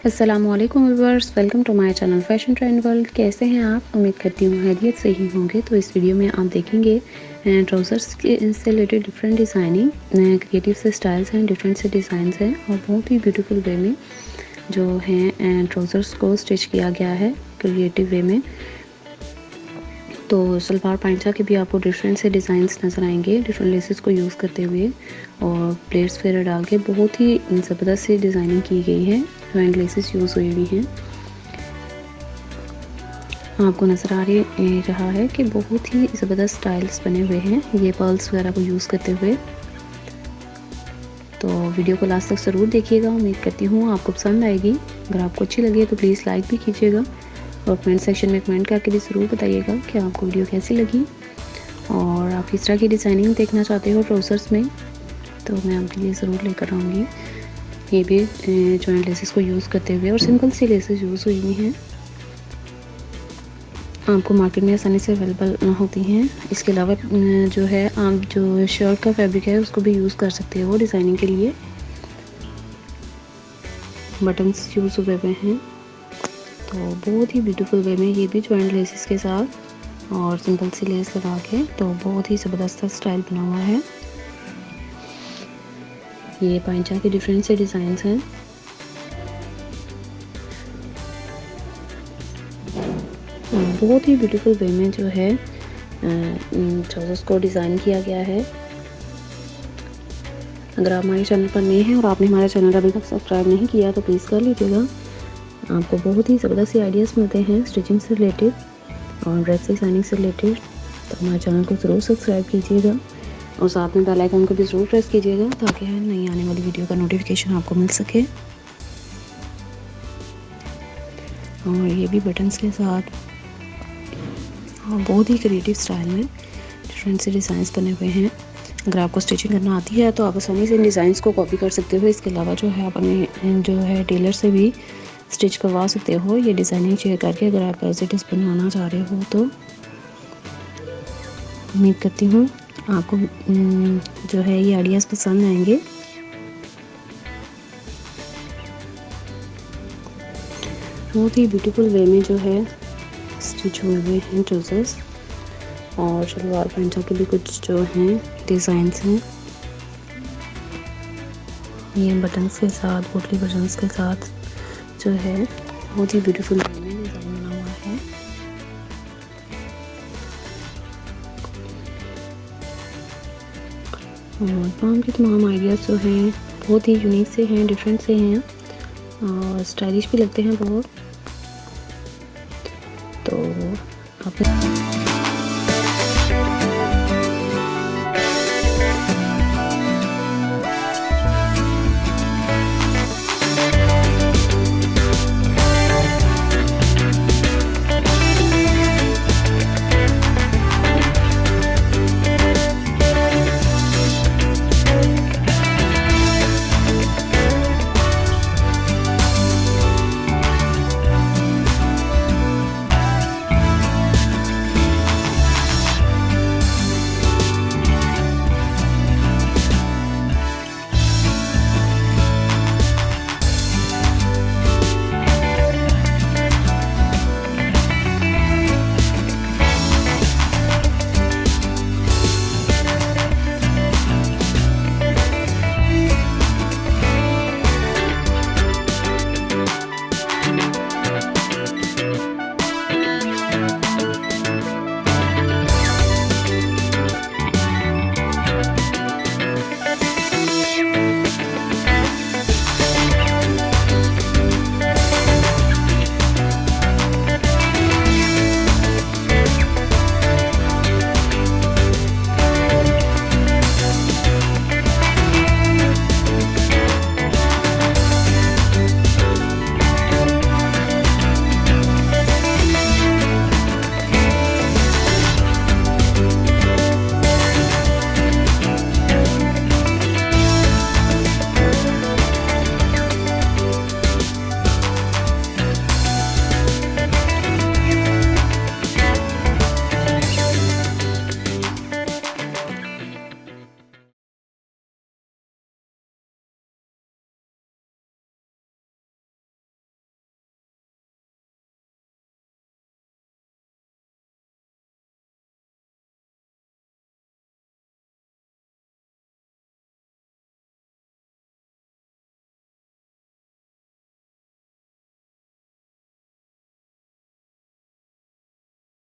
अस्सलामुअलैकुम viewers, welcome to my channel fashion trend world. कैसे हैं आप? उम्मीद करती हूँ खैरियत से ही होंगे। तो इस वीडियो में आप देखेंगे ट्राउज़र्स के से रिलेटेड डिफरेंट डिज़ाइनिंग, क्रिएटिव से स्टाइल्स हैं, डिफरेंट से डिज़ाइंस हैं और बहुत ही ब्यूटीफुल वे में जो हैं ट्राउज़र्स को स्टिच किया गया है क्रिएटिव वे में। तो सलवार पैंचा के भी आपको डिफरेंट से डिज़ाइंस नज़र आएंगे, डिफरेंट लेसेस को यूज़ करते हुए और प्लेट्स वगैरह डाल के बहुत ही ज़बरदस्त सी डिज़ाइनिंग की गई है। हैंड लेसेस यूज़ हुई हुई हैं। आपको नज़र आ रहा है कि बहुत ही ज़बरदस्त स्टाइल्स बने हुए हैं ये पर्ल्स वगैरह को यूज़ करते हुए। तो वीडियो को लास्ट तक ज़रूर देखिएगा, उम्मीद करती हूँ आपको पसंद आएगी। अगर आपको अच्छी लगे तो प्लीज़ लाइक भी कीजिएगा और कमेंट सेक्शन में कमेंट करके भी ज़रूर बताइएगा कि आपको वीडियो कैसी लगी और आप किस तरह की डिज़ाइनिंग देखना चाहते हो ट्राउज़र्स में, तो मैं आपके लिए ज़रूर लेकर आऊँगी। ये भी जॉइंट लेसेस को यूज़ करते हुए और सिंपल सी लेसेस यूज़ हुई हुई हैं, आपको मार्केट में आसानी से अवेलेबल होती हैं। इसके अलावा जो है आप जो शर्ट का फैब्रिक है उसको भी यूज़ कर सकते हो डिज़ाइनिंग के लिए। बटन्स यूज़ हुए हुए हैं, तो बहुत ही ब्यूटीफुल वे में ये भी जॉइंट लेसेस के साथ और सिंपल सी लेस लगा के तो बहुत ही ज़बरदस्त स्टाइल बना हुआ है। ये पैंचा के डिफरेंट से डिज़ाइंस हैं। बहुत ही ब्यूटीफुल वे में जो है ट्राउज़र्स को डिज़ाइन किया गया है। अगर आप हमारे चैनल पर नए हैं और आपने हमारा चैनल अभी तक सब्सक्राइब नहीं किया तो प्लीज़ कर लीजिएगा। आपको बहुत ही ज़बरदस्त आइडियाज़ मिलते हैं स्टिचिंग से रिलेटेड और ड्रेस डिज़ाइनिंग से रिलेटेड, तो हमारे चैनल को ज़रूर सब्सक्राइब कीजिएगा और साथ में बेल आइकन को भी ज़रूर प्रेस कीजिएगा ताकि नई आने वाली वीडियो का नोटिफिकेशन आपको मिल सके। और ये भी बटन्स के साथ और बहुत ही क्रिएटिव स्टाइल में डिफरेंट से डिज़ाइंस बने हुए हैं। अगर आपको स्टिचिंग करना आती है तो आप आसानी से इन डिज़ाइंस को कॉपी कर सकते हो। इसके अलावा जो है आप अपने जो है टेलर से भी स्टिच करवा सकते हो ये डिज़ाइनिंग शेयर करके, अगर आप एज इट इज़ बनाना चाह रहे हो तो। उम्मीद करती हूँ आपको जो है ये आइडियाज़ पसंद आएंगे। बहुत ही ब्यूटीफुल वे में जो है स्टिच हुए हुए हैं ट्राउज़र्स और सलवार पैंचा के भी कुछ जो हैं डिज़ाइंस हैं। ये बटन्स के साथ, पोटली बटन्स के साथ जो है बहुत ही ब्यूटीफुल वे में डिज़ाइन बना हुआ है। और तमाम के तमाम आइडियाज़ जो हैं बहुत ही यूनिक से हैं, डिफरेंट से हैं और स्टाइलिश भी लगते हैं बहुत। तो आप